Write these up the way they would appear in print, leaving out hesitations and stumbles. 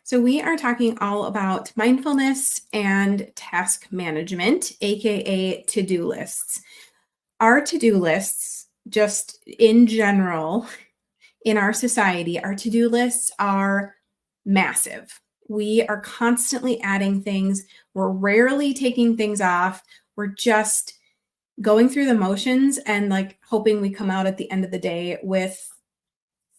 So we are talking all about mindfulness and task management, aka to-do lists. Our to-do lists, just in general, in our society, our to-do lists are massive. We are constantly adding things. We're rarely taking things off. We're just going through the motions and hoping we come out at the end of the day with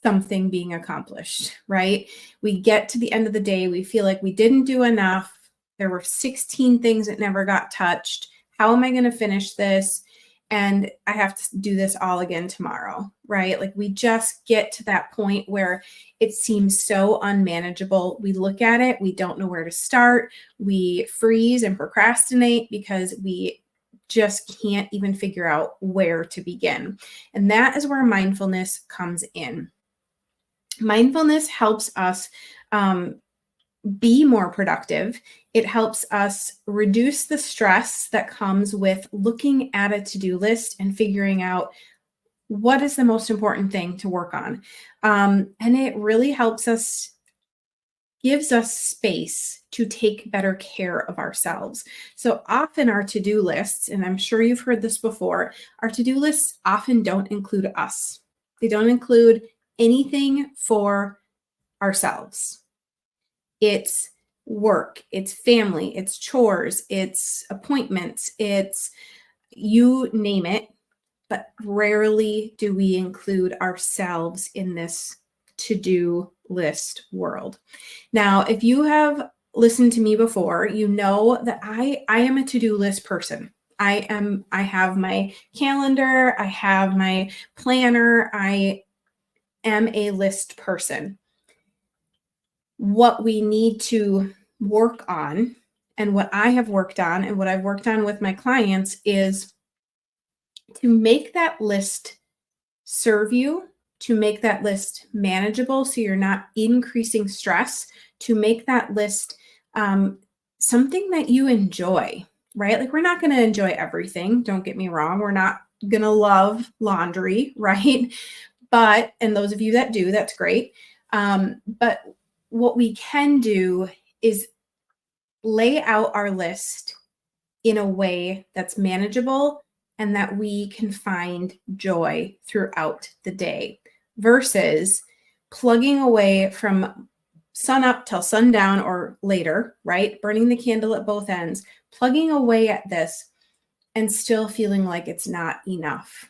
something being accomplished, right? We get to the end of the day, we feel like we didn't do enough. There were 16 things that never got touched. How am I going to finish this? And I have to do this all again tomorrow, right? Like we just get to that point where it seems so unmanageable. We look at it, we don't know where to start. We freeze and procrastinate because we just can't even figure out where to begin. And that is where mindfulness comes in. Mindfulness helps us be more productive. It helps us reduce the stress that comes with looking at a to-do list and figuring out what is the most important thing to work on. And it really helps us, gives us space to take better care of ourselves. So often our to-do lists, and I'm sure you've heard this before, our to-do lists often don't include us. They don't include anything for ourselves. It's work, it's family, it's chores, it's appointments, it's you name it, but rarely do we include ourselves in this to-do list world. Now, if you have listened to me before, you know that I am a to-do list person. I have my calendar, I have my planner, I am a list person. What we need to work on, and what I have worked on, and what I've worked on with my clients, is to make that list serve you, to make that list manageable so you're not increasing stress, to make that list something that you enjoy, right? Like we're not going to enjoy everything. Don't get me wrong. We're not going to love laundry, right? But, and those of you that do, that's great. But what we can do is lay out our list in a way that's manageable and that we can find joy throughout the day versus plugging away from sun up till sundown or later, right? Burning the candle at both ends, plugging away at this and still feeling like it's not enough.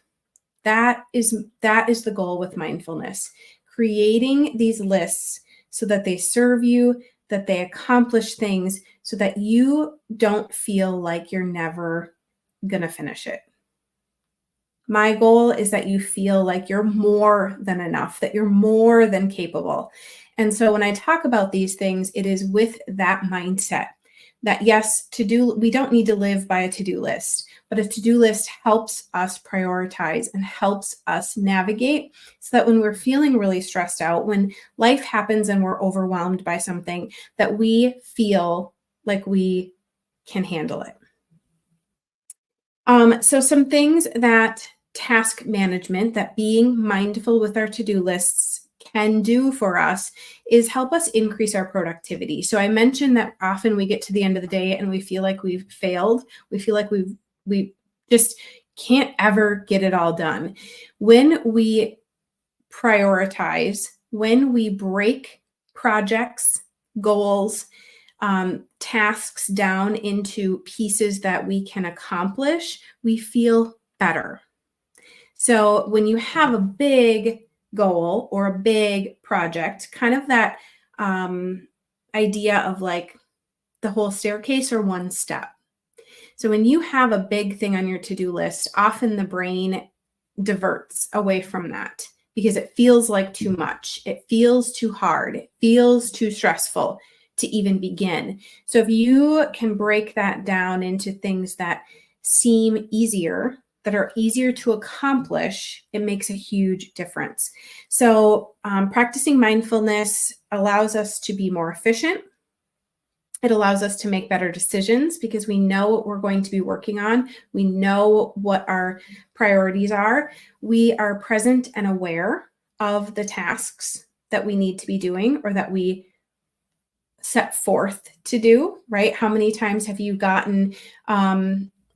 That is the goal with mindfulness, creating these lists so that they serve you, that they accomplish things so that you don't feel like you're never going to finish it. My goal is that you feel like you're more than enough, that you're more than capable. And so when I talk about these things, it is with that mindset that yes, we don't need to live by a to-do list, but a to-do list helps us prioritize and helps us navigate so that when we're feeling really stressed out, when life happens and we're overwhelmed by something, that we feel like we can handle it. So some things that task management, that being mindful with our to-do lists can do for us is help us increase our productivity. So I mentioned that often we get to the end of the day and we feel like we've failed. We feel like we just can't ever get it all done. When we prioritize, when we break projects, goals, tasks down into pieces that we can accomplish, we feel better. So when you have a big goal or a big project, kind of that idea of like the whole staircase or one step. So when you have a big thing on your to-do list, often the brain diverts away from that because it feels like too much. It feels too hard. It feels too stressful to even begin. So if you can break that down into things that seem easier, that are easier to accomplish, it makes a huge difference. So practicing mindfulness allows us to be more efficient. It allows us to make better decisions because we know what we're going to be working on. We know what our priorities are. We are present and aware of the tasks that we need to be doing or that we set forth to do, right? How many times have you gotten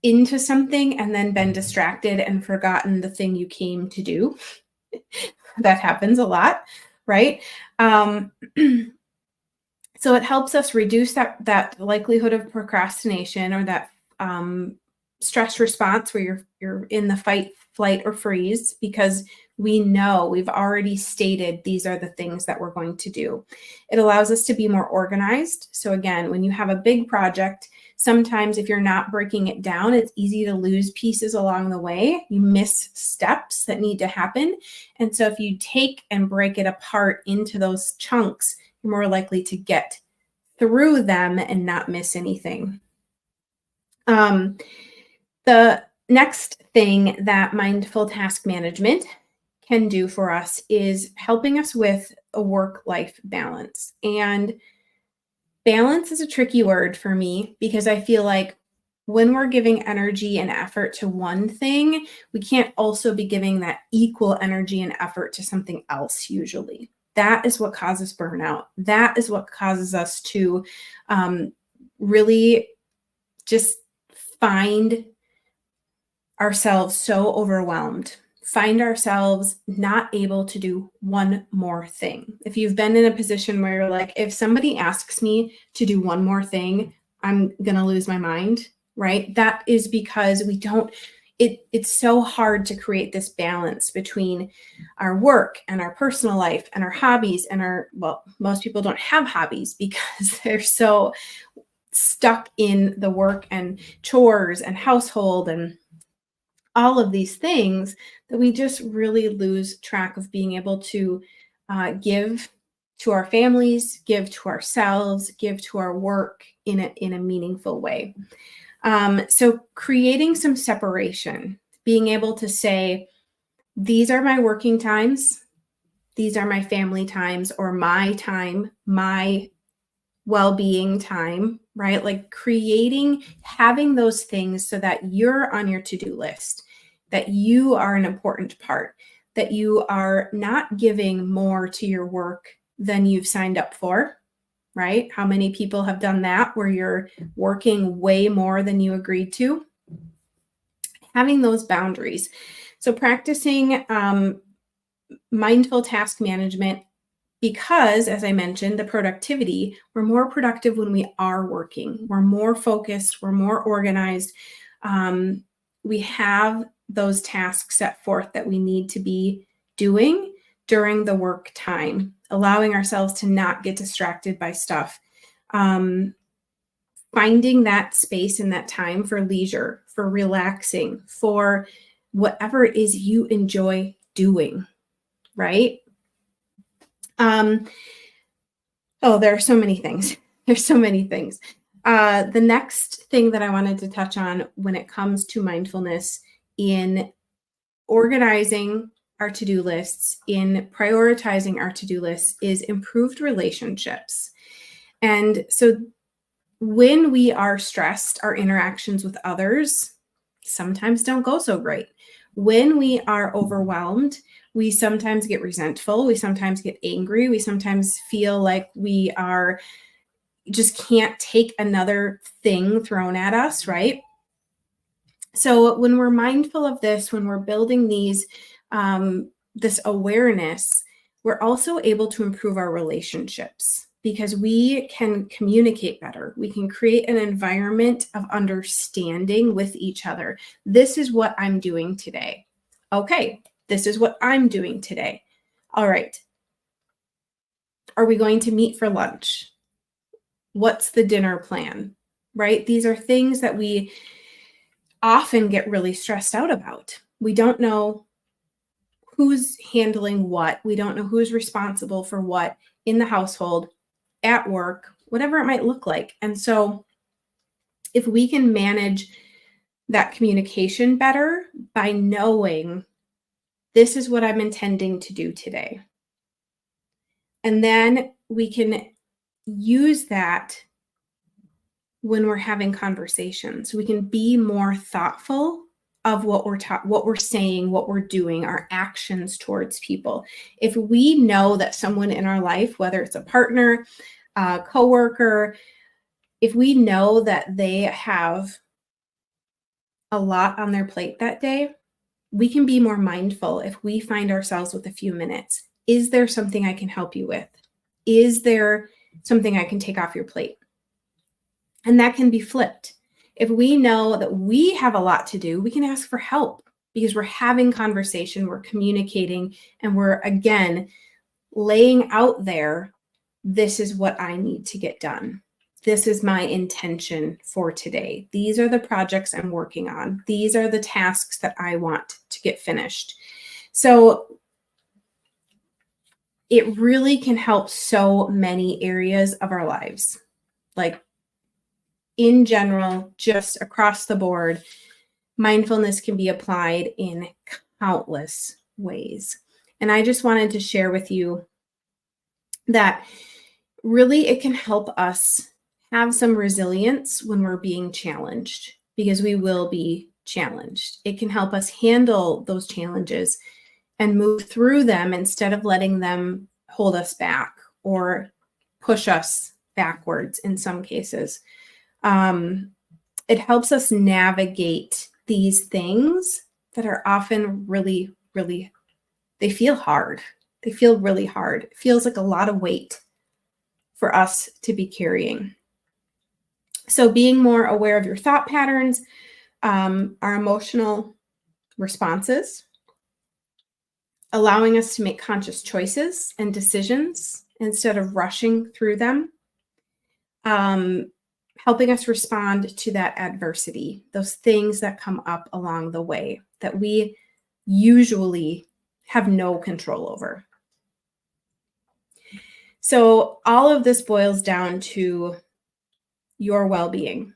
into something and then been distracted and forgotten the thing you came to do? That happens a lot, right? Um, so it helps us reduce that likelihood of procrastination, or that um, stress response where you're in the fight, flight, or freeze, because we know we've already stated these are the things that we're going to do. It allows us to be more organized. So again, when you have a big project, sometimes if you're not breaking it down, it's easy to lose pieces along the way. You miss steps that need to happen. And so if you take and break it apart into those chunks, you're more likely to get through them and not miss anything. Um, the next thing that mindful task management can do for us is helping us with a work-life balance. And balance is a tricky word for me, because I feel like when we're giving energy and effort to one thing, we can't also be giving that equal energy and effort to something else usually. That is what causes burnout. That is what causes us to really just find ourselves so overwhelmed, find ourselves not able to do one more thing. If you've been in a position where you're like, if somebody asks me to do one more thing, I'm going to lose my mind, right? That is because we don't, it's so hard to create this balance between our work and our personal life and our hobbies and well, most people don't have hobbies because they're so stuck in the work and chores and household and all of these things, that we just really lose track of being able to give to our families, give to ourselves, give to our work in a meaningful way. So creating some separation, being able to say, these are my working times, these are my family times, or my time, my well-being time, right? Like having those things so that you're on your to-do list, that you are an important part, that you are not giving more to your work than you've signed up for, right? How many people have done that, where you're working way more than you agreed to? Having those boundaries. So practicing mindful task management, because, as I mentioned, the productivity, we're more productive when we are working. We're more focused, we're more organized. We have those tasks set forth that we need to be doing during the work time, allowing ourselves to not get distracted by stuff. Finding that space and that time for leisure, for relaxing, for whatever it is you enjoy doing, right? There are so many things. There's so many things. The next thing that I wanted to touch on when it comes to mindfulness in organizing our to-do lists, in prioritizing our to-do lists, is improved relationships. And so when we are stressed, our interactions with others sometimes don't go so great. When we are overwhelmed, we sometimes get resentful. We sometimes get angry. We sometimes feel like we are just can't take another thing thrown at us, right? So when we're mindful of this, when we're building this awareness, we're also able to improve our relationships, because we can communicate better. We can create an environment of understanding with each other. This is what I'm doing today. Okay, this is what I'm doing today. All right. Are we going to meet for lunch? What's the dinner plan? Right? These are things that we often get really stressed out about. We don't know who's handling what. We don't know who's responsible for what in the household, at work, whatever it might look like. And so if we can manage that communication better by knowing this is what I'm intending to do today, and then we can use that when we're having conversations. We can be more thoughtful of what we're saying, what we're doing, our actions towards people. If we know that someone in our life, whether it's a partner, a coworker, if we know that they have a lot on their plate that day, we can be more mindful if we find ourselves with a few minutes. Is there something I can help you with? Is there something I can take off your plate? And that can be flipped. If we know that we have a lot to do, we can ask for help because we're having conversation, we're communicating, and we're, again, laying out there, this is what I need to get done. This is my intention for today. These are the projects I'm working on. These are the tasks that I want to get finished. So it really can help so many areas of our lives. Like in general, just across the board, mindfulness can be applied in countless ways. And I just wanted to share with you that really it can help us have some resilience when we're being challenged, because we will be challenged. It can help us handle those challenges and move through them instead of letting them hold us back or push us backwards in some cases. It helps us navigate these things that are often really, really, they feel hard. They feel really hard. It feels like a lot of weight for us to be carrying. So being more aware of your thought patterns, our emotional responses, allowing us to make conscious choices and decisions instead of rushing through them, helping us respond to that adversity, those things that come up along the way that we usually have no control over. So all of this boils down to your well-being.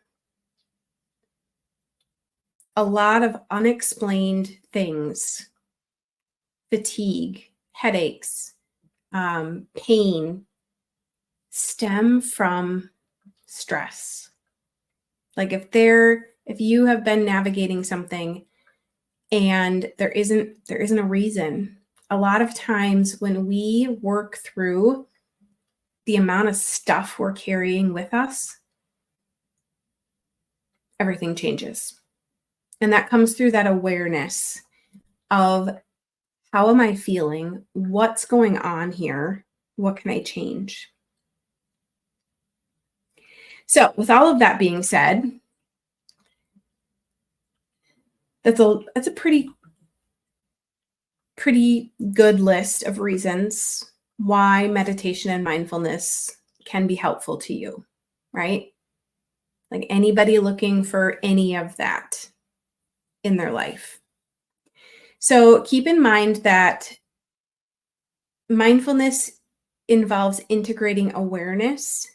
A lot of unexplained things, fatigue, headaches, pain, stem from stress. Like if you have been navigating something and there isn't a reason, a lot of times when we work through the amount of stuff we're carrying with us, everything changes. And that comes through that awareness of, how am I feeling? What's going on here? What can I change? So with all of that being said, that's a pretty good list of reasons why meditation and mindfulness can be helpful to you, right? Like anybody looking for any of that in their life. So keep in mind that mindfulness involves integrating awareness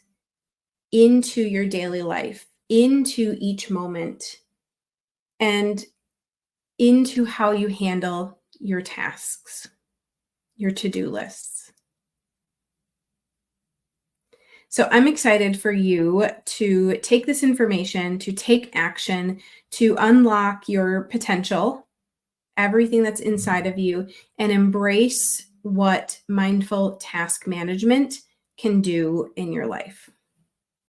into your daily life, into each moment, and into how you handle your tasks, your to-do lists. So I'm excited for you to take this information, to take action, to unlock your potential, everything that's inside of you, and embrace what mindful task management can do in your life.